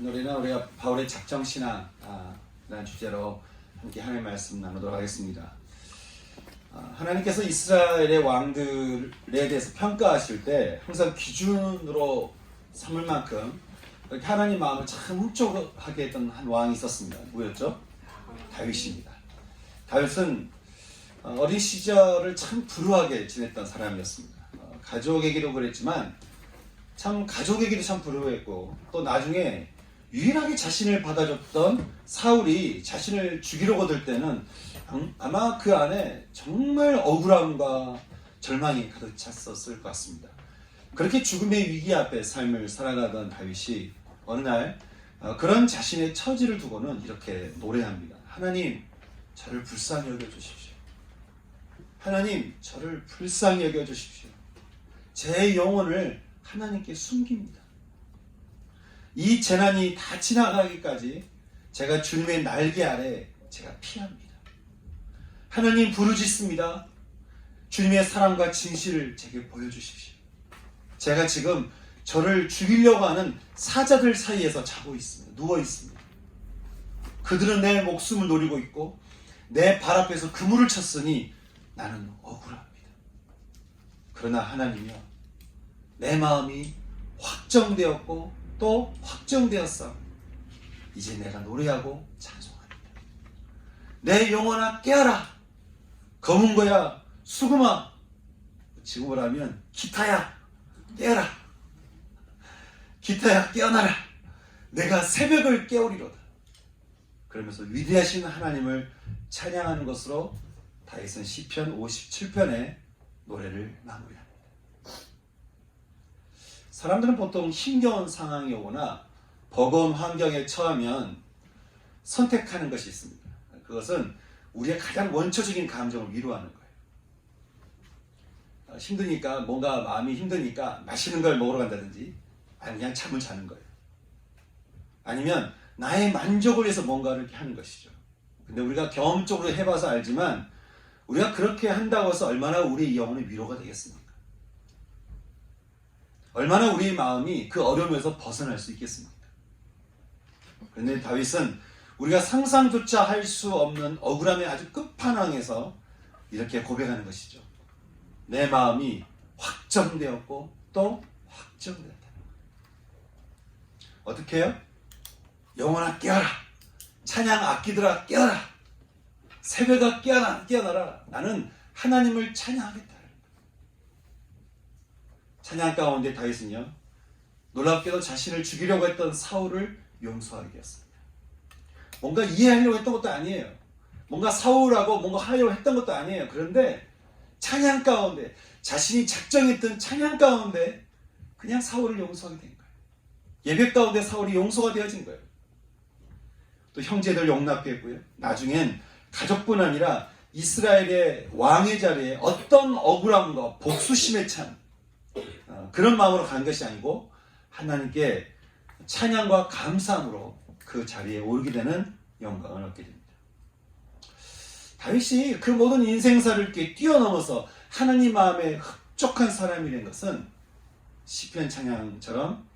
오늘은 우리가 바울의 작정신앙이라는 주제로 함께 하나님의 말씀 나누도록 하겠습니다. 하나님께서 이스라엘의 왕들에 대해서 평가하실 때 항상 기준으로 삼을 만큼 하나님 마음을 참 훔쳐하게 했던 한 왕이 있었습니다. 누구였죠? 다윗입니다. 다윗은 어린 시절을 참 불우하게 지냈던 사람이었습니다. 가족에게도 그랬지만 참 가족에게도 참 불우했고, 또 나중에 유일하게 자신을 받아줬던 사울이 자신을 죽이려고 들 때는 아마 그 안에 정말 억울함과 절망이 가득 찼었을 것 같습니다. 그렇게 죽음의 위기 앞에 삶을 살아가던 다윗이 어느 날 그런 자신의 처지를 두고는 이렇게 노래합니다. 하나님, 저를 불쌍히 여겨주십시오. 하나님, 저를 불쌍히 여겨주십시오. 제 영혼을 하나님께 숨깁니다. 이 재난이 다 지나가기까지 제가 주님의 날개 아래 제가 피합니다. 하나님, 부르짖습니다. 주님의 사랑과 진실을 제게 보여주십시오. 제가 지금 저를 죽이려고 하는 사자들 사이에서 자고 있습니다. 누워 있습니다. 그들은 내 목숨을 노리고 있고 내 발 앞에서 그물을 쳤으니 나는 억울합니다. 그러나 하나님이여, 내 마음이 확정되었고 또 확정되었어. 이제 내가 노래하고 찬송합니다. 내 영혼아 깨어라. 검은 거야 수금아, 지금으로 하면 기타야 깨어라. 기타야 깨어나라. 내가 새벽을 깨우리로다. 그러면서 위대하신 하나님을 찬양하는 것으로 다윗은 시편 57편의 노래를 마무리합니다. 사람들은 보통 힘겨운 상황이 오거나 버거운 환경에 처하면 선택하는 것이 있습니다. 그것은 우리의 가장 원초적인 감정을 위로하는 거예요. 힘드니까, 뭔가 마음이 힘드니까 맛있는 걸 먹으러 간다든지, 아니면 그냥 잠을 자는 거예요. 아니면 나의 만족을 위해서 뭔가를 이렇게 하는 것이죠. 근데 우리가 경험적으로 해봐서 알지만, 우리가 그렇게 한다고 해서 얼마나 우리의 영혼의 위로가 되겠습니까? 얼마나 우리의 마음이 그 어려움에서 벗어날 수 있겠습니까? 그런데 다윗은 우리가 상상조차 할 수 없는 억울함의 아주 끝판왕에서 이렇게 고백하는 것이죠. 내 마음이 확정되었고 또 확정되었다. 어떻게 해요? 영혼아 깨어라. 찬양 악기들아 깨어라. 새벽아 깨어나라. 나는 하나님을 찬양하겠다. 찬양 가운데 다윗은요, 놀랍게도 자신을 죽이려고 했던 사울을 용서하게 되었습니다. 뭔가 이해하려고 했던 것도 아니에요. 뭔가 사울하고 뭔가 하려고 했던 것도 아니에요. 그런데 찬양 가운데, 자신이 작정했던 찬양 가운데 그냥 사울을 용서하게 된 거예요. 예배 가운데 사울이 용서가 되어진 거예요. 또 형제들 용납했고요. 나중엔 가족뿐 아니라 이스라엘의 왕의 자리에 어떤 억울함과 복수심에 찬 그런 마음으로 간 것이 아니고 하나님께 찬양과 감사함으로 그 자리에 오르게 되는 영광을 얻게 됩니다. 다윗이 그 모든 인생사를 이렇게 뛰어넘어서 하나님 마음에 흡족한 사람이 된 것은 시편 찬양처럼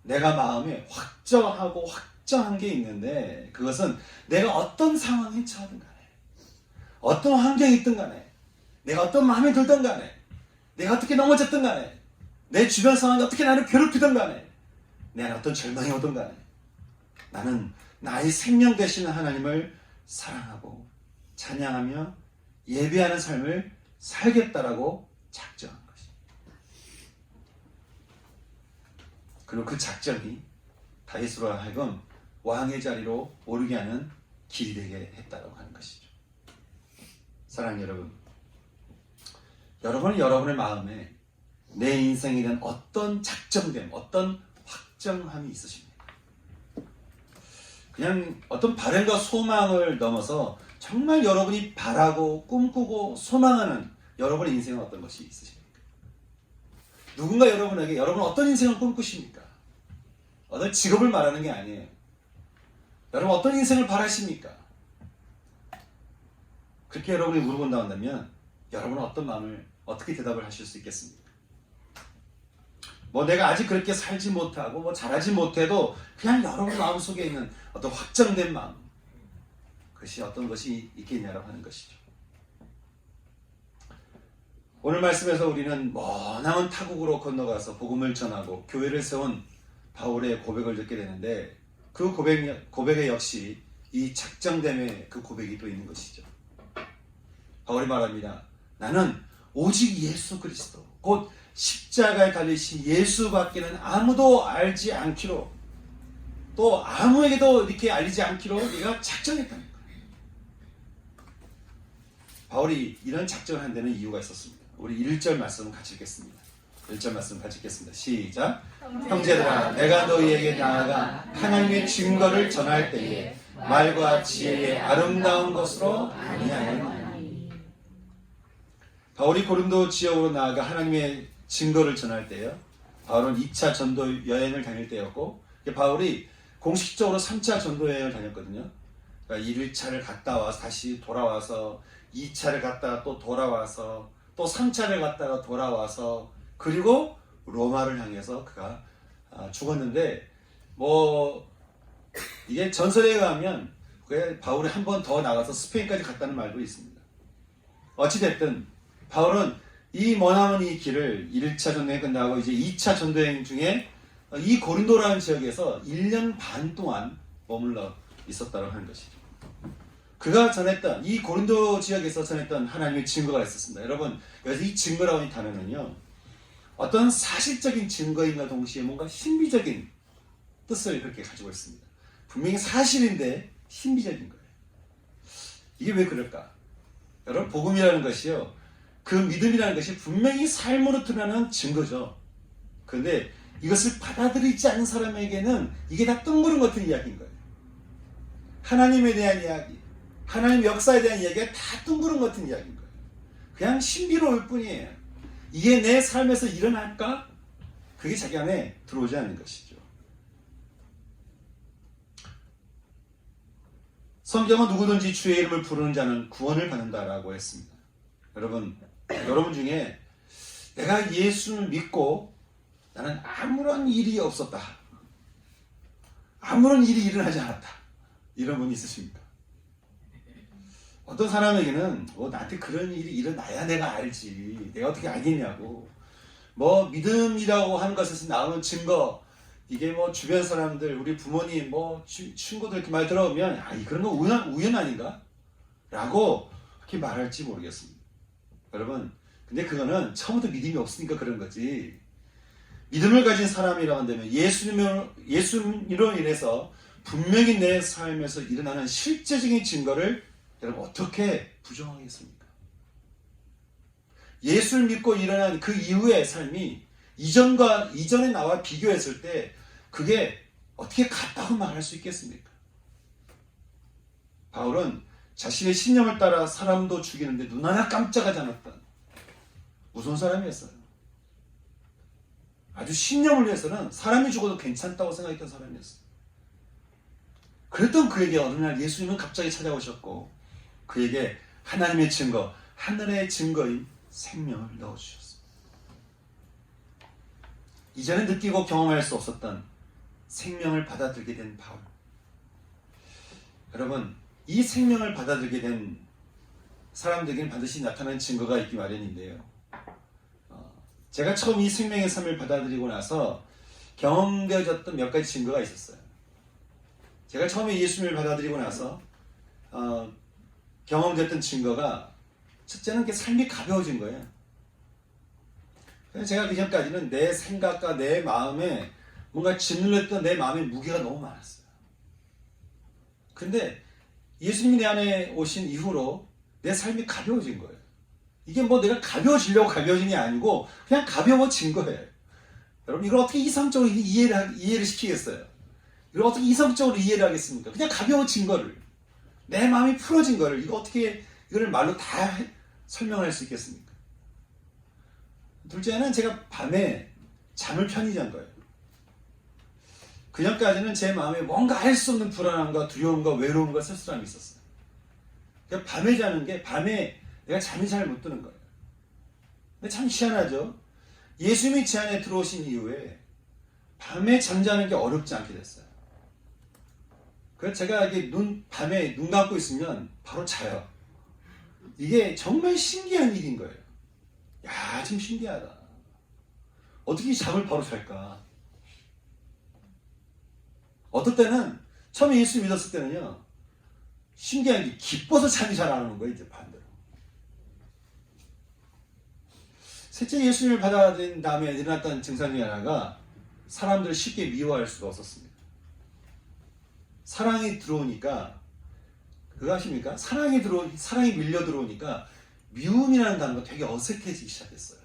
내가 마음에 확정하고 확정한 게 있는데, 그것은 내가 어떤 상황에 처하든 간에, 어떤 환경이 있든 간에, 내가 어떤 마음에 들든 간에, 내가 어떻게 넘어졌든 간에, 내 주변 상황이 어떻게 나를 괴롭히든 간에, 내 안에 어떤 절망이 오든 간에, 나는 나의 생명 되시는 하나님을 사랑하고 찬양하며 예배하는 삶을 살겠다라고 작정한 것입니다. 그리고 그 작정이 다윗으로 하여금 왕의 자리로 오르게 하는 길이 되게 했다라고 하는 것이죠. 사랑하는 여러분, 여러분은 여러분의 마음에 내 인생에 대한 어떤 작정됨, 어떤 확정함이 있으십니까? 그냥 어떤 바램과 소망을 넘어서 정말 여러분이 바라고 꿈꾸고 소망하는 여러분의 인생은 어떤 것이 있으십니까? 누군가 여러분에게 여러분 어떤 인생을 꿈꾸십니까? 어떤 직업을 말하는 게 아니에요. 여러분 어떤 인생을 바라십니까? 그렇게 여러분이 물어본다 한다면 여러분은 어떤 마음을, 어떻게 대답을 하실 수 있겠습니까? 뭐 내가 아직 그렇게 살지 못하고 뭐 잘하지 못해도 그냥 여러분 마음속에 있는 어떤 확정된 마음, 그것이 어떤 것이 있겠냐라고 하는 것이죠. 오늘 말씀에서 우리는 머나먼 타국으로 건너가서 복음을 전하고 교회를 세운 바울의 고백을 듣게 되는데, 그 고백에 역시 이 작정됨의 그 고백이 또 있는 것이죠. 바울이 말합니다. 나는 오직 예수 그리스도, 곧 십자가에 달리신 예수밖에는 아무도 알지 않기로, 또 아무에게도 이렇게 알리지 않기로 네가 작정했다는 거예요. 바울이 이런 작정을 한 데는 이유가 있었습니다. 우리 1절 말씀을 같이 읽겠습니다. 1절 말씀 같이 읽겠습니다. 시작. 형제들아, 내가 너희에게 나아가 하나님의 증거를 전할 때에 말과 지혜의 아름다운 것으로 아니하였나니. 바울이 고린도 지역으로 나아가 하나님의 증거를 전할 때요, 바울은 2차 전도 여행을 다닐 때였고, 바울이 공식적으로 3차 전도 여행을 다녔거든요. 그러니까 1차를 갔다 와서 다시 돌아와서 2차를 갔다가 또 돌아와서 또 3차를 갔다가 돌아와서 그리고 로마를 향해서 그가 죽었는데, 뭐 이게 전설에 의하면 바울이 한 번 더 나가서 스페인까지 갔다는 말도 있습니다. 어찌됐든 바울은 이 머나먼 이 길을 1차 전도여행 끝나고 이제 2차 전도여행 중에 이 고린도라는 지역에서 1년 반 동안 머물러 있었다고 하는 것이죠. 그가 전했던, 이 고린도 지역에서 전했던 하나님의 증거가 있었습니다. 여러분, 여기서 이 증거라고 하는 단어는요, 어떤 사실적인 증거인과 동시에 뭔가 신비적인 뜻을 그렇게 가지고 있습니다. 분명히 사실인데 신비적인 거예요. 이게 왜 그럴까? 여러분, 복음이라는 것이요, 그 믿음이라는 것이 분명히 삶으로 드러나는 증거죠. 그런데 이것을 받아들이지 않는 사람에게는 이게 다 뜬구름 같은 이야기인 거예요. 하나님에 대한 이야기, 하나님 역사에 대한 이야기가 다 뜬구름 같은 이야기인 거예요. 그냥 신비로울 뿐이에요. 이게 내 삶에서 일어날까? 그게 자기 안에 들어오지 않는 것이죠. 성경은 누구든지 주의 이름을 부르는 자는 구원을 받는다라고 했습니다. 여러분 중에 내가 예수를 믿고 나는 아무런 일이 없었다, 아무런 일이 일어나지 않았다, 이런 분 있으십니까? 어떤 사람에게는 나한테 그런 일이 일어나야 내가 알지, 내가 어떻게 알겠냐고, 믿음이라고 하는 것에서 나오는 증거, 이게 주변 사람들, 우리 부모님, 친구들 이렇게 말 들어오면 그런 거 우연 아닌가? 라고 그렇게 말할지 모르겠습니다. 여러분, 근데 그거는 처음부터 믿음이 없으니까 그런 거지, 믿음을 가진 사람이라고 한다면 예수님으로 인해서 분명히 내 삶에서 일어나는 실제적인 증거를 여러분 어떻게 부정하겠습니까? 예수를 믿고 일어난 그 이후의 삶이 이전에 나와 비교했을 때 그게 어떻게 같다고 말할 수 있겠습니까? 바울은 자신의 신념을 따라 사람도 죽이는데 눈 하나 깜짝하지 않았던 무서운 사람이었어요. 아주 신념을 위해서는 사람이 죽어도 괜찮다고 생각했던 사람이었어요. 그랬던 그에게 어느 날 예수님은 갑자기 찾아오셨고 그에게 하나님의 증거, 하늘의 증거인 생명을 넣어주셨습니다. 이전에 느끼고 경험할 수 없었던 생명을 받아들게 된 바울. 여러분, 이 생명을 받아들게 된 사람들에게는 반드시 나타나는 증거가 있기 마련인데요. 제가 처음 이 생명의 삶을 받아들이고 나서 경험되어졌던 몇 가지 증거가 있었어요. 제가 처음에 예수님을 받아들이고 나서 경험됐던 증거가, 첫째는 삶이 가벼워진 거예요. 제가 그 전까지는 내 생각과 내 마음에 뭔가 짓눌렸던 내 마음의 무게가 너무 많았어요. 근데 예수님이 내 안에 오신 이후로 내 삶이 가벼워진 거예요. 이게 내가 가벼워지려고 가벼워진 게 아니고 그냥 가벼워진 거예요. 여러분, 이걸 어떻게 이성적으로 이해를 시키겠어요? 이걸 어떻게 이성적으로 이해를 하겠습니까? 그냥 가벼워진 거를, 내 마음이 풀어진 거를 이걸 말로 다 설명할 수 있겠습니까? 둘째는 제가 밤에 잠을 편히 잔 거예요. 그전까지는 제 마음에 뭔가 알 수 없는 불안함과 두려움과 외로움과 쓸쓸함이 있었어요. 그러니까 밤에 자는 게, 밤에 내가 잠이 잘 못 드는 거예요. 근데 참 희한하죠. 예수님이 제 안에 들어오신 이후에 밤에 잠자는 게 어렵지 않게 됐어요. 그래서 제가 이게 밤에 눈 감고 있으면 바로 자요. 이게 정말 신기한 일인 거예요. 야, 좀 신기하다. 어떻게 잠을 바로 잘까? 어떨 때는 처음에 예수 믿었을 때는요, 신기한 게 기뻐서 잠이 잘 안 오는 거예요. 이제 반대로. 셋째 예수님을 받아들인 다음에 일어났던 증상 중에 하나가 사람들을 쉽게 미워할 수가 없었습니다. 사랑이 들어오니까, 그거 아십니까? 사랑이 밀려 들어오니까 미움이라는 단어가 되게 어색해지기 시작했어요.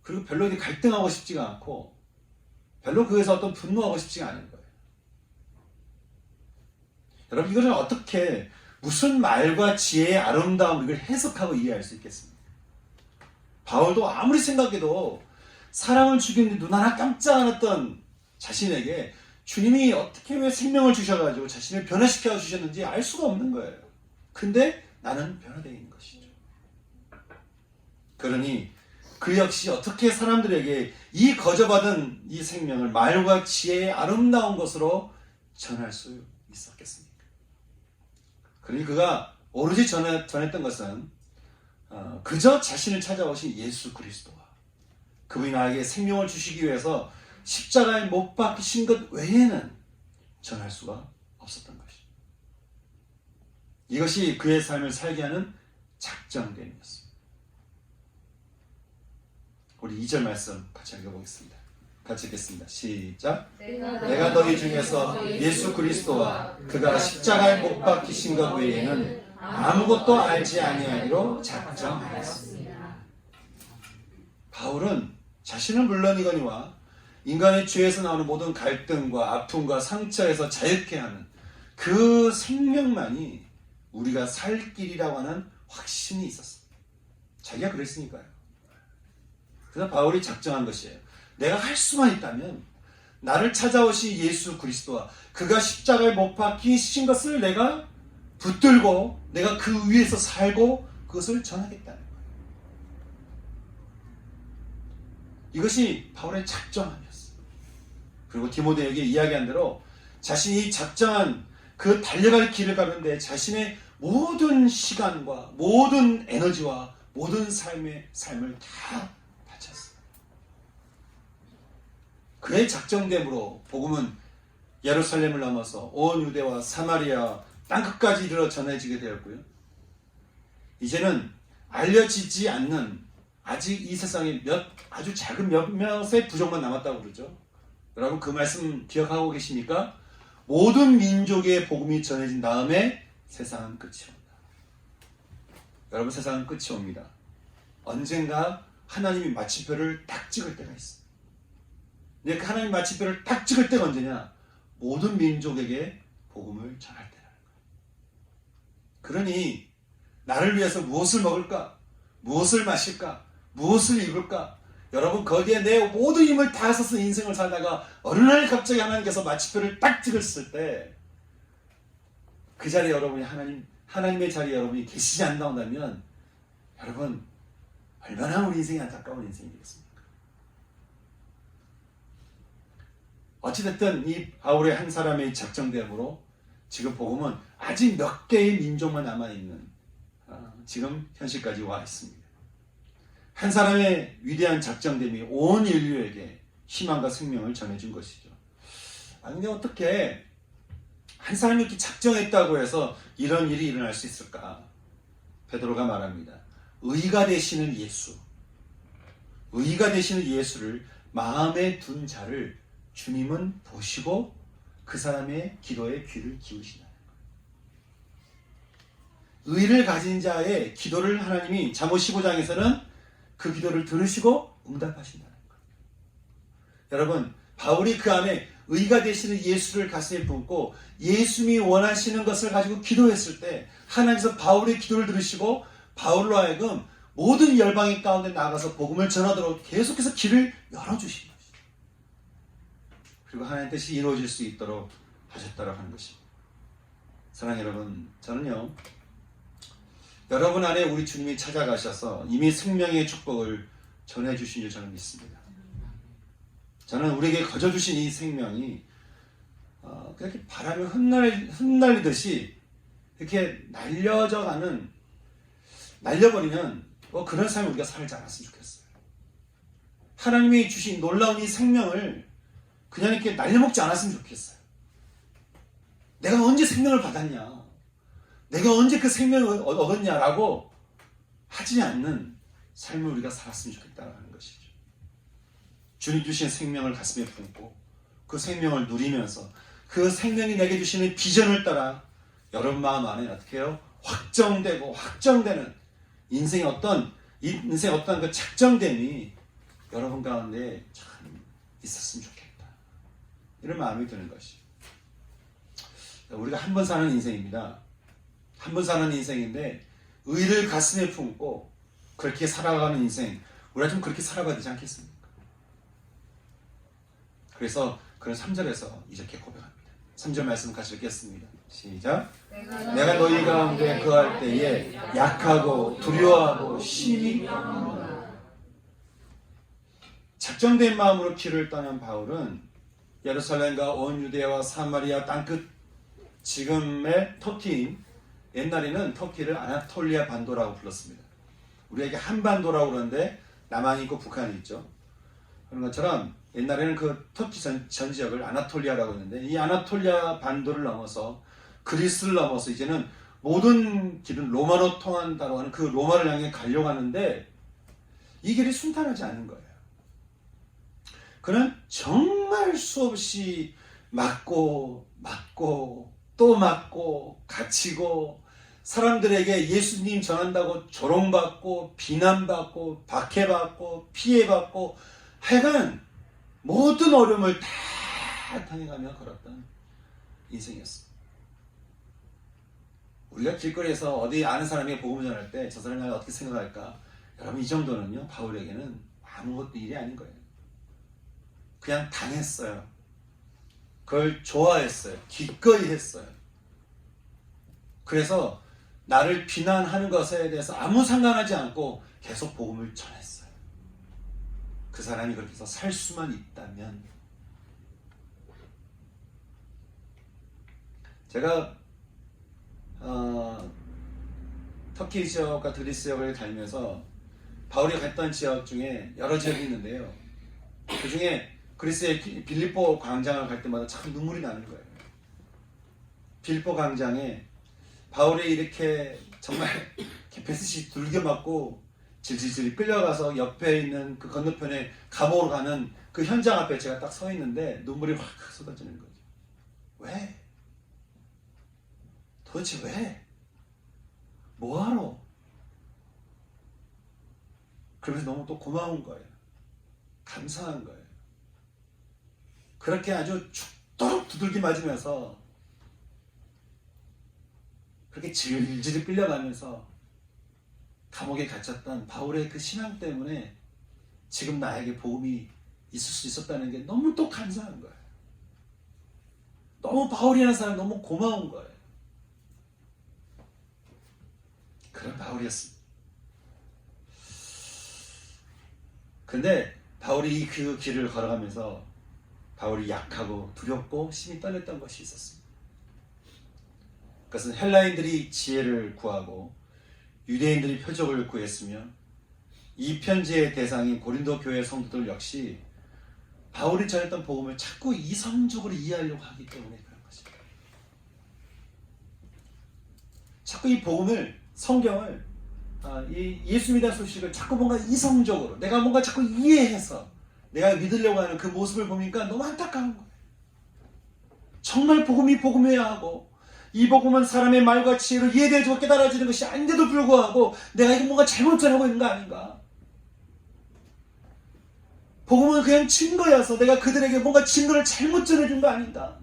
그리고 별로 이렇게 갈등하고 싶지가 않고, 별로 그에서 어떤 분노하고 싶지가 않은 거예요. 여러분, 이것을 어떻게, 무슨 말과 지혜의 아름다움, 이걸 해석하고 이해할 수 있겠습니까? 바울도 아무리 생각해도 사랑을 주기는데 눈 하나 깜짝 안 했던 자신에게 주님이 어떻게 왜 생명을 주셔가지고 자신을 변화시켜 주셨는지 알 수가 없는 거예요. 근데 나는 변화되어 있는 것이죠. 그러니 그 역시 어떻게 사람들에게 이 거저받은 이 생명을 말과 지혜의 아름다운 것으로 전할 수 있었겠습니까? 그러니 그가 오로지 전했던 것은 그저 자신을 찾아오신 예수 그리스도와 그분이 나에게 생명을 주시기 위해서 십자가에 못 박히신 것 외에는 전할 수가 없었던 것이죠. 이것이 그의 삶을 살게 하는 작정됨이었습니다. 우리 2절 말씀 같이 읽어보겠습니다. 같이 읽겠습니다. 시작. 내가 너희 중에서 예수 그리스도와 그가 십자가에 못 박히신 것 외에는 아무것도 알지 아니하기로 작정하였습니다. 바울은 자신은 물론이거니와 인간의 죄에서 나오는 모든 갈등과 아픔과 상처에서 자유케 하는 그 생명만이 우리가 살 길이라고 하는 확신이 있었습니다. 자기가 그랬으니까요. 그래서 바울이 작정한 것이에요. 내가 할 수만 있다면 나를 찾아오신 예수 그리스도와 그가 십자가에 못 박히신 것을 내가 붙들고 내가 그 위에서 살고 그것을 전하겠다는 거예요. 이것이 바울의 작정함이었어요. 그리고 디모데에게 이야기한 대로 자신이 작정한 그 달려갈 길을 가는데 자신의 모든 시간과 모든 에너지와 모든 삶을 다 바쳤어요. 그의 작정됨으로 복음은 예루살렘을 넘어서 온 유대와 사마리아 땅끝까지 이르러 전해지게 되었고요. 이제는 알려지지 않는 아직 이 세상에 아주 작은 몇몇의 부족만 남았다고 그러죠. 여러분 그 말씀 기억하고 계십니까? 모든 민족의 복음이 전해진 다음에 세상은 끝이 옵니다. 여러분 세상은 끝이 옵니다. 언젠가 하나님이 마침표를 딱 찍을 때가 있습니다. 근데 그 하나님 마침표를 딱 찍을 때가 언제냐? 모든 민족에게 복음을 전할 때라는 거예요. 그러니 나를 위해서 무엇을 먹을까? 무엇을 마실까? 무엇을 입을까? 여러분 거기에 내 모든 힘을 다 써서 인생을 살다가 어느 날 갑자기 하나님께서 마침표를 딱 찍었을 때 그 자리에 여러분이 하나님의 자리에 여러분이 계시지 않는다면 여러분 얼마나 우리 인생이 안타까운 인생이 되겠습니까? 어찌됐든 이 바울의 한 사람의 작정됨으로 지금 복음은 아직 몇 개의 민족만 남아있는 지금 현실까지 와 있습니다. 한 사람의 위대한 작정됨이 온 인류에게 희망과 생명을 전해준 것이죠. 근데 어떻게 한 사람이 이렇게 작정했다고 해서 이런 일이 일어날 수 있을까? 베드로가 말합니다. 의가 되시는 예수, 의가 되시는 예수를 마음에 둔 자를 주님은 보시고 그 사람의 기도에 귀를 기울이신다는 거예요. 의를 가진 자의 기도를 하나님이 잠언 15장에서는 그 기도를 들으시고 응답하신다는 거예요. 여러분 바울이 그 안에 의가 되시는 예수를 가슴에 품고 예수님이 원하시는 것을 가지고 기도했을 때 하나님께서 바울의 기도를 들으시고 바울로 하여금 모든 열방의 가운데 나가서 복음을 전하도록 계속해서 길을 열어주신 것이죠. 그리고 하나님의 뜻이 이루어질 수 있도록 하셨다고 하는 것입니다. 사랑하는 여러분, 저는요 여러분 안에 우리 주님이 찾아가셔서 이미 생명의 축복을 전해주신 줄 저는 믿습니다. 저는 우리에게 거저주신 이 생명이 그렇게 바람에 흩날리듯이 이렇게 날려버리는 그런 삶을 우리가 살지 않았으면 좋겠어요. 하나님이 주신 놀라운 이 생명을 그냥 이렇게 날려먹지 않았으면 좋겠어요. 내가 언제 생명을 받았냐, 내가 언제 그 생명을 얻었냐라고 하지 않는 삶을 우리가 살았으면 좋겠다는 것이죠. 주님 주신 생명을 가슴에 품고 그 생명을 누리면서 그 생명이 내게 주시는 비전을 따라 여러분 마음 안에 어떻게 해요? 확정되는 인생의 어떤 그 작정됨이 여러분 가운데 참 있었으면 좋겠다, 이런 마음이 드는 것이. 우리가 한 번 사는 인생입니다. 한 번 사는 인생인데 의를 가슴에 품고 그렇게 살아가는 인생, 우리가 좀 그렇게 살아가야 되지 않겠습니까? 그래서 그런 3절에서 이렇게 고백합니다. 3절 말씀 같이 읽겠습니다. 시작. 내가 너희 가운데 거할 때에 약하고 두려워하고 심히 작정된 마음으로 길을 떠난 바울은 예루살렘과 온 유대와 사마리아 땅끝, 지금의 터키인, 옛날에는 터키를 아나톨리아 반도라고 불렀습니다. 우리에게 한반도라고 그러는데 남한이 있고 북한이 있죠. 그런 것처럼 옛날에는 그 터키 전 지역을 아나톨리아라고 했는데, 이 아나톨리아 반도를 넘어서 그리스를 넘어서 이제는 모든 길은 로마로 통한다고 하는 그 로마를 향해 가려고 하는데 이 길이 순탄하지 않은 거예요. 그는 정말 수없이 맞고 또 맞고 갇히고 사람들에게 예수님 전한다고 조롱받고 비난받고 박해받고 피해받고 하여간 모든 어려움을 다 당해가며 걸었던 인생이었습니다. 우리가 길거리에서 어디 아는 사람에게 복음을 전할 때 저 사람이 나를 어떻게 생각할까? 여러분, 이 정도는요, 바울에게는 아무것도 일이 아닌 거예요. 그냥 당했어요. 그걸 좋아했어요. 기꺼이 했어요. 그래서 나를 비난하는 것에 대해서 아무 상관하지 않고 계속 복음을 전했어요. 그 사람이 그렇게 해서 살 수만 있다면. 제가 터키 지역과 그리스 지역을 다니면서 바울이 갔던 지역 중에 여러 지역이 있는데요. 그 중에 그리스의 빌립보 광장을 갈 때마다 참 눈물이 나는 거예요. 빌립보 광장에 바울이 이렇게 정말 배스시 둘겨 맞고 질질질 끌려가서 옆에 있는 그 건너편에 감옥으로 가는 그 현장 앞에 제가 딱 서 있는데 눈물이 확 쏟아지는 거죠. 왜? 도대체 왜? 뭐하러? 그러면서 너무 또 고마운 거예요. 감사한 거예요. 그렇게 아주 죽도록 두들기 맞으면서 그렇게 질질 끌려가면서 감옥에 갇혔던 바울의 그 신앙 때문에 지금 나에게 복음이 있을 수 있었다는 게 너무 또 감사한 거예요. 너무 바울이라는 사람이 너무 고마운 거예요. 그런 바울이었습니다. 근데 바울이 그 길을 걸어가면서 바울이 약하고 두렵고 심히 떨렸던 것이 있었습니다. 그것은 헬라인들이 지혜를 구하고 유대인들이 표적을 구했으며 이 편지의 대상인 고린도 교회 성도들 역시 바울이 전했던 복음을 자꾸 이성적으로 이해하려고 하기 때문에 그런 것입니다. 자꾸 이 복음을, 성경을, 이 예수 믿는 소식을 자꾸 뭔가 이성적으로 내가 뭔가 자꾸 이해해서 내가 믿으려고 하는 그 모습을 보니까 너무 안타까운 거예요. 정말 복음이 복음이어야 하고 이 복음은 사람의 말과 지혜로 이해되어지고 깨달아지는 것이 아닌데도 불구하고 내가 이거 뭔가 잘못 전하고 있는 거 아닌가? 복음은 그냥 증거여서 내가 그들에게 뭔가 증거를 잘못 전해준 거 아닌가?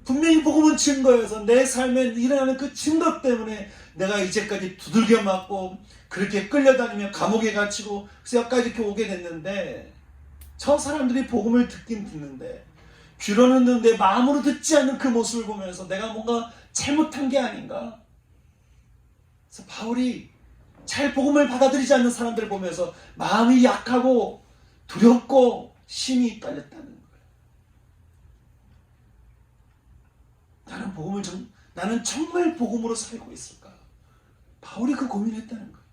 분명히 복음은 증거여서 내 삶에 일어나는 그 증거 때문에 내가 이제까지 두들겨 맞고 그렇게 끌려다니며 감옥에 갇히고 그래서 여기까지 이렇게 오게 됐는데, 저 사람들이 복음을 듣긴 듣는데 귀로는 듣는데 마음으로 듣지 않는 그 모습을 보면서 내가 뭔가 잘못한 게 아닌가? 그래서 바울이 잘 복음을 받아들이지 않는 사람들을 보면서 마음이 약하고 두렵고 심히 떨렸다는 거예요. 나는 정말 복음으로 살고 있을까? 바울이 그 고민했다는 거예요.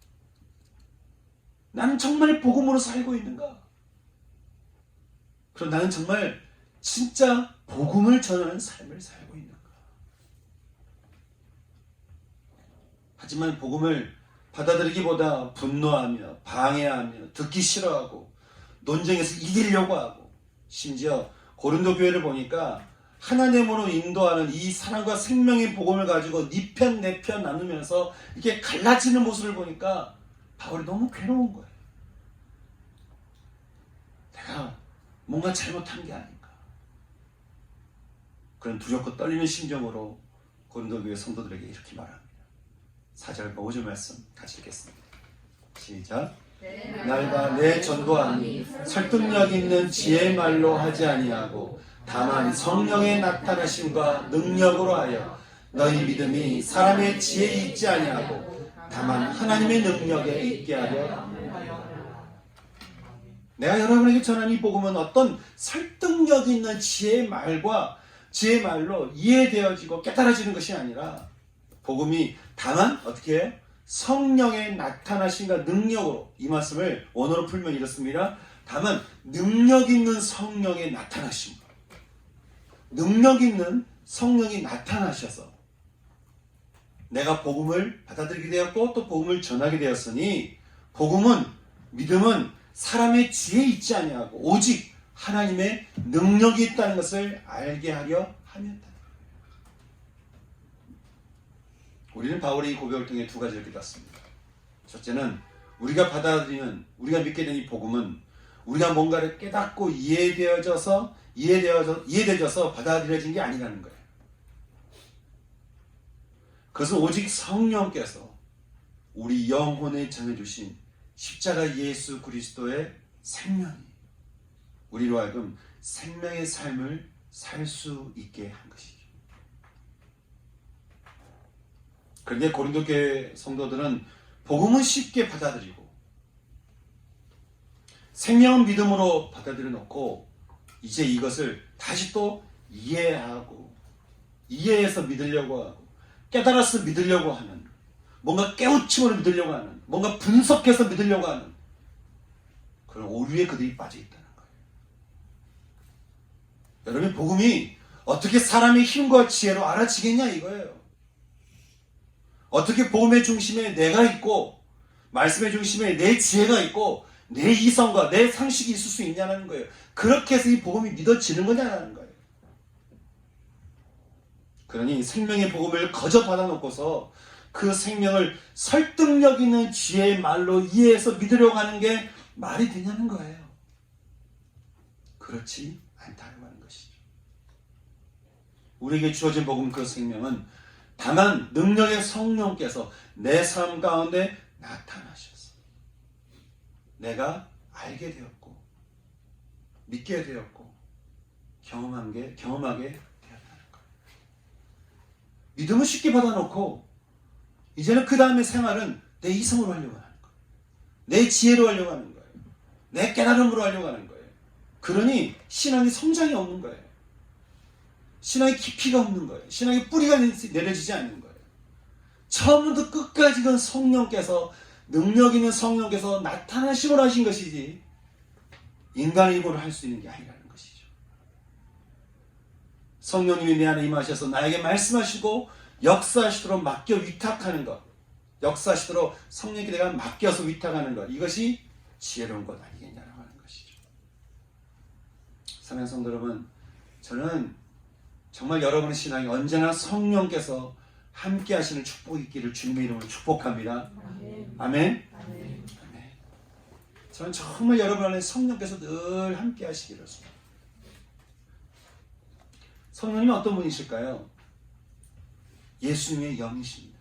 나는 정말 복음으로 살고 있는가? 그럼 나는 정말 진짜 복음을 전하는 삶을 살고 있는가? 하지만 복음을 받아들이기보다 분노하며 방해하며 듣기 싫어하고 논쟁에서 이기려고 하고, 심지어 고린도 교회를 보니까 하나님으로 인도하는 이 사랑과 생명의 복음을 가지고 네 편 내 편 나누면서 이렇게 갈라지는 모습을 보니까 바울이 너무 괴로운 거예요. 내가 뭔가 잘못한 게 아닌가. 그런 두렵고 떨리는 심정으로 고린도 교회 성도들에게 이렇게 말합니다. 4절과 5절 말씀 같이 읽겠습니다. 시작. 날과 내 전도함이 설득력 있는 지혜의 말로 하지 아니하고 다만 성령의 나타나심과 능력으로 하여 너희 믿음이 사람의 지혜에 있지 아니하고 다만 하나님의 능력에 있게 하려. 내가 여러분에게 전한 이 복음은 어떤 설득력 있는 지혜의 말로 이해되어지고 깨달아지는 것이 아니라, 복음이 다만 어떻게 해요? 성령의 나타나심과 능력으로, 이 말씀을 원어로 풀면 이렇습니다. 다만 능력 있는 성령의 나타나심, 능력 있는 성령이 나타나셔서 내가 복음을 받아들이게 되었고 또 복음을 전하게 되었으니, 믿음은 사람의 지혜에 있지 아니하고 오직 하나님의 능력이 있다는 것을 알게 하려 함이었다. 우리는 바울의 이 고백을 통해 두 가지를 깨닫습니다. 첫째는 우리가 믿게 된 이 복음은 우리가 뭔가를 깨닫고 이해되어져서 받아들여진 게 아니라는 거예요. 그것은 오직 성령께서 우리 영혼에 전해주신 십자가 예수 그리스도의 생명이 우리로 하여금 생명의 삶을 살 수 있게 한 것이죠. 그런데 고린도 교회 성도들은 복음은 쉽게 받아들이고 생명은 믿음으로 받아들여 놓고 이제 이것을 다시 또 이해해서 믿으려고 하고 깨달아서 믿으려고 하는, 뭔가 깨우침으로 믿으려고 하는, 뭔가 분석해서 믿으려고 하는 그런 오류에 그들이 빠져 있다는 거예요. 여러분, 복음이 어떻게 사람의 힘과 지혜로 알아지겠냐 이거예요. 어떻게 복음의 중심에 내가 있고 말씀의 중심에 내 지혜가 있고 내 이성과 내 상식이 있을 수 있냐는 거예요. 그렇게 해서 이 복음이 믿어지는 거냐는 거예요. 그러니 생명의 복음을 거저 받아놓고서 그 생명을 설득력 있는 지혜의 말로 이해해서 믿으려고 하는 게 말이 되냐는 거예요. 그렇지 않다고 하는 것이죠. 우리에게 주어진 복음, 그 생명은 다만 능력의 성령께서 내 삶 가운데 나타나셔서 내가 알게 되었고 믿게 되었고 경험하게 되었다는 거예요. 믿음을 쉽게 받아놓고 이제는 그 다음에 생활은 내 이성으로 하려고 하는 거예요. 내 지혜로 하려고 하는 거예요. 내 깨달음으로 하려고 하는 거예요. 그러니 신앙이 성장이 없는 거예요. 신앙의 깊이가 없는 거예요. 신앙의 뿌리가 내려지지 않는 거예요. 처음부터 끝까지 그 성령께서, 능력 있는 성령께서 나타나심으로 하신 것이지 인간의 힘으로 할 수 있는 게 아니라는 것이죠. 성령님이 내 안에 임하셔서 나에게 말씀하시고 역사하시도록 맡겨 위탁하는 것, 역사하시도록 성령께 내가 맡겨서 위탁하는 것, 이것이 지혜로운 것 아니겠냐라고 하는 것이죠. 사랑하는 성도 여러분, 저는 정말 여러분의 신앙이 언제나 성령께서 함께 하시는 축복이 있기를 주님의 이름으로 축복합니다. 아멘. 아멘. 아멘. 저는 정말 여러분 안에 성령께서 늘 함께 하시기를. 성령님이 어떤 분이실까요? 예수님의 영이십니다.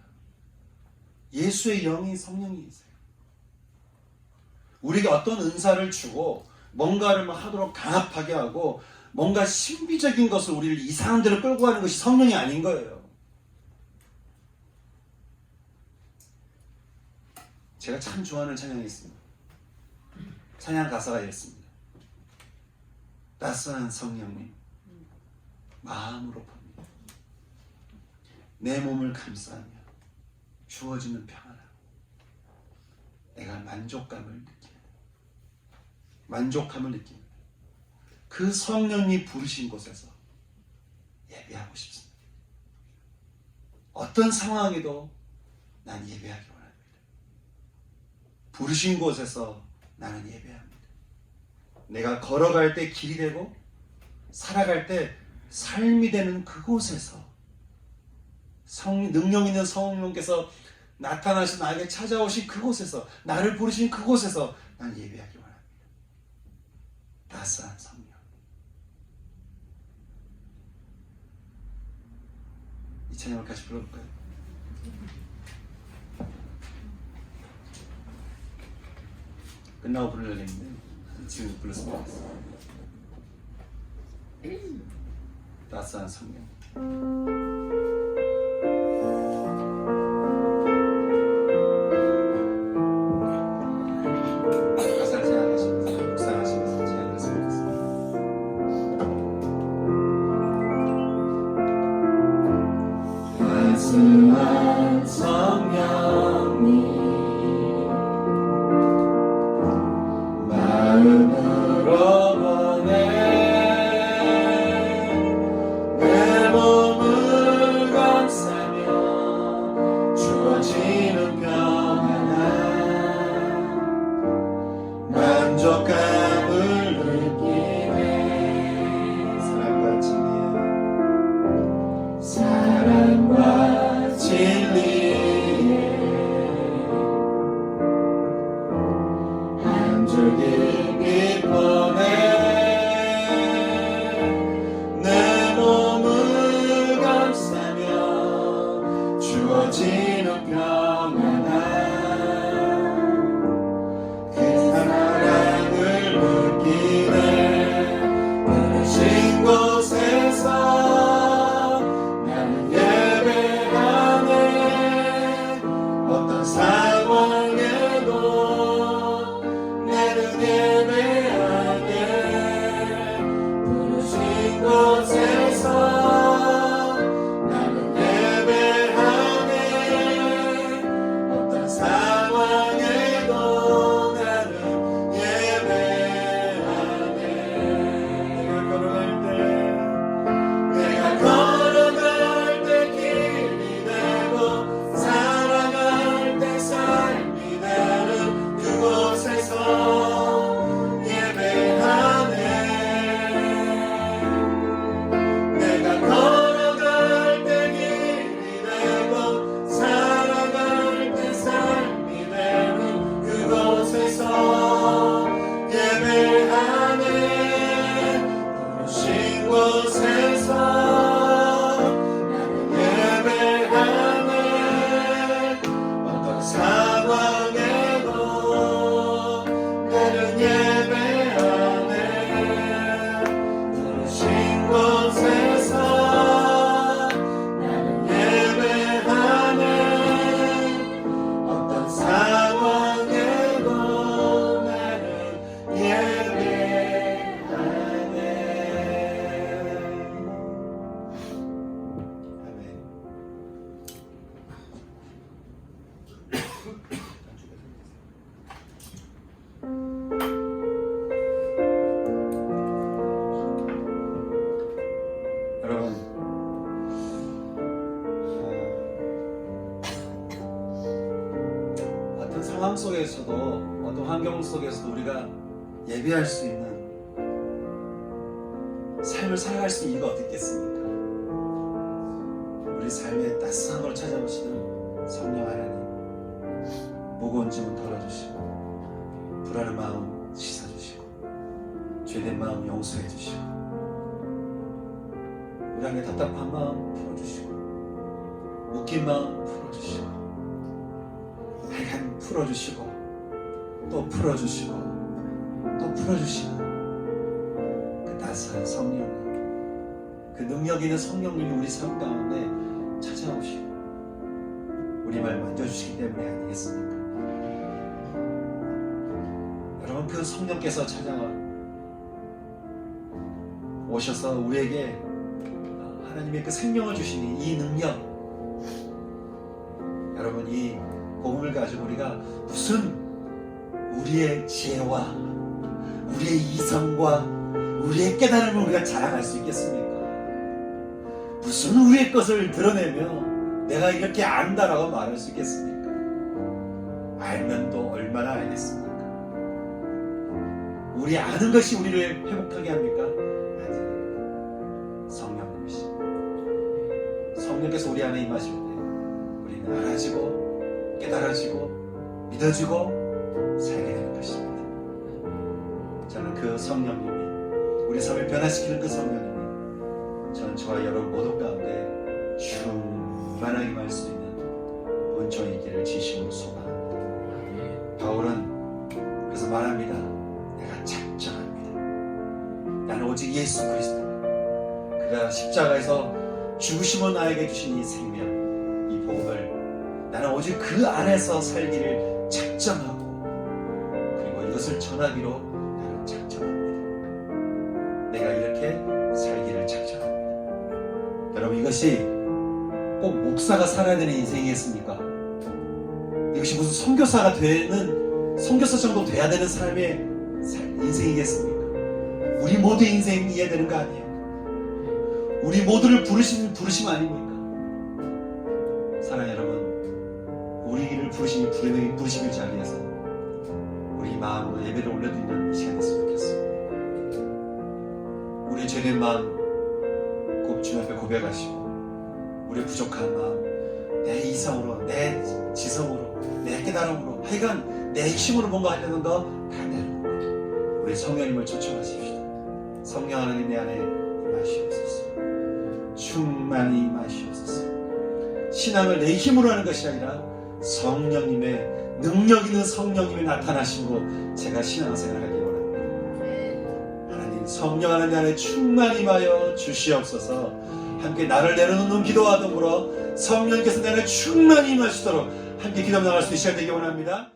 예수의 영이 성령이세요. 우리에게 어떤 은사를 주고 뭔가를 하도록 강압하게 하고 뭔가 신비적인 것을 우리를 이상한 데로 끌고 가는 것이 성령이 아닌 거예요. 제가 참 좋아하는 찬양이 있습니다. 찬양 가사가 이렇습니다. 따스한 성령님 마음으로 봅니다. 내 몸을 감싸며 주어지는 평안함. 내가 만족감을 느낍니다. 만족감을 느낍니다. 그 성령이 부르신 곳에서 예배하고 싶습니다. 어떤 상황에도 난 예배하기 원합니다. 부르신 곳에서 나는 예배합니다. 내가 걸어갈 때 길이 되고 살아갈 때 삶이 되는 그곳에서 능력 있는 성령께서 나타나서 나에게 찾아오신 그곳에서, 나를 부르신 그곳에서 난 예배하기 원합니다. 따스한 성령. 이 찬양을 같이 불러볼까요? 끝나고 부르려고 했는데 지금 불렀으면 좋겠어요. 따스한 성령. 가사를 생각하시면서 묵상하시면서 찬양했으면 좋겠습니다. 따스한 성령님 마음으로 보내 내 몸을 감싸며 주어지는 평안함 만족감을 느끼네. 사랑과 진리에 한 줄기 내 몸을 감싸며 주어지는 평안함 그 사랑을 느끼네. 부르신 곳에서 나는 예배하네. 어떤 상황에도 나는 예배하네. 부르신 곳에서 나는 예배하네. 어떤 상황에도 나는 예배하네. 내가 걸어갈 때 길이 되고 살아갈 때 삶이 되는 그곳에서 예배하네. 내가 걸어갈 때 길이 되고 살아갈 때 삶이 되는 그곳에서 예배하네. 부르신 곳에서 나는 예배하네. 어떤 상황에도 나는 예배하네. 부르신 곳에서 나는 예배하네. 어떤 상황에도 나는 예배하네. 아멘. 여러분, 어떤 상황 속에서도 어떤 환경 속에서도 우리가 예배할 수 있는 삶을 살아갈 수 있는 이유가 어디 있겠습니까? 우리 삶의 따스함으로 찾아오시는 성령 하나님, 무거운 짐은 덜어주시고 불안한 마음 씻어주시고 죄된 마음 용서해주시고 우리 안에 답답한 마음 풀어주시고 묶인 마음 풀어주시고 하여간 풀어주시고 또 풀어주시고 또 풀어주시는 그 따스한 성령님, 그 능력 있는 성령님이 우리 삶 가운데 찾아오시고 우리 말 만져주시기 때문에 아니겠습니까? 여러분, 그 성령께서 오셔서 우리에게 하나님의 그 생명을 주시니 이 능력, 여러분, 이 복음을 가지고 우리가 무슨 우리의 지혜와 우리의 이성과 우리의 깨달음을 우리가 자랑할 수 있겠습니까? 무슨 우리의 것을 드러내며 내가 이렇게 안다라고 말할 수 있겠습니까? 알면 또 얼마나 알겠습니까? 우리 아는 것이 우리를 회복하게 합니까? 아니에요. 성령님이십니다. 성령께서 우리 안에 임하실 때 우리는 알아지고 깨달아지고 믿어지고 살게 되는 것입니다. 저는 그 성령님이, 우리 삶을 변화시키는 그 성령님이 저는 저와 여러분 모두 가운데 충만하게 임할 수 있는 은총이 있기를 진심으로 소망합니다. 바울은 그래서 말합니다. 내가 작정합니다. 나는 오직 예수 그리스도, 그가 십자가에서 죽으심으로 나에게 주신 이 생명, 이 복음을 나는 오직 그 안에서 살기를 작정하고, 그리고 이것을 전하기로 나는 작정합니다. 내가 이렇게 살기를 작정합니다. 여러분, 이것이 꼭 목사가 살아야 되는 인생이겠습니까? 이것이 무슨 선교사가 되는, 선교사 정도 돼야 되는 사람의 인생이겠습니까? 우리 모두 인생 이해야 되는 거 아니에요? 우리 모두를 부르심 아닙니까? 사랑하는 여러분, 우리를 부르심을 자리에서 우리 마음으로 예배를 올려드리는 이 시간이 됐으면 좋겠습니다. 우리의 죄된 마음 주님 앞에 고백하시고, 우리의 부족한 마음, 내 이성으로, 내 지성으로, 내 깨달음으로, 하여간 내 힘으로 뭔가 하려는 거 다 내려놓고 우리 성령님을 초청하십시다. 성령 하나님 내 안에 임하시옵소서. 충만히 임하시옵소서. 신앙을 내 힘으로 하는 것이 아니라 성령님의, 능력 있는 성령님의 나타나심으로 제가 신앙생활을 하기 원합니다. 하나님, 성령 하나님 안에 충만히 임하여 주시옵소서. 함께 나를 내려놓는 기도와 더불어 성령께서 내 안에 충만히 임하시도록 함께 기도 나갈 수 있어야 되기 원합니다.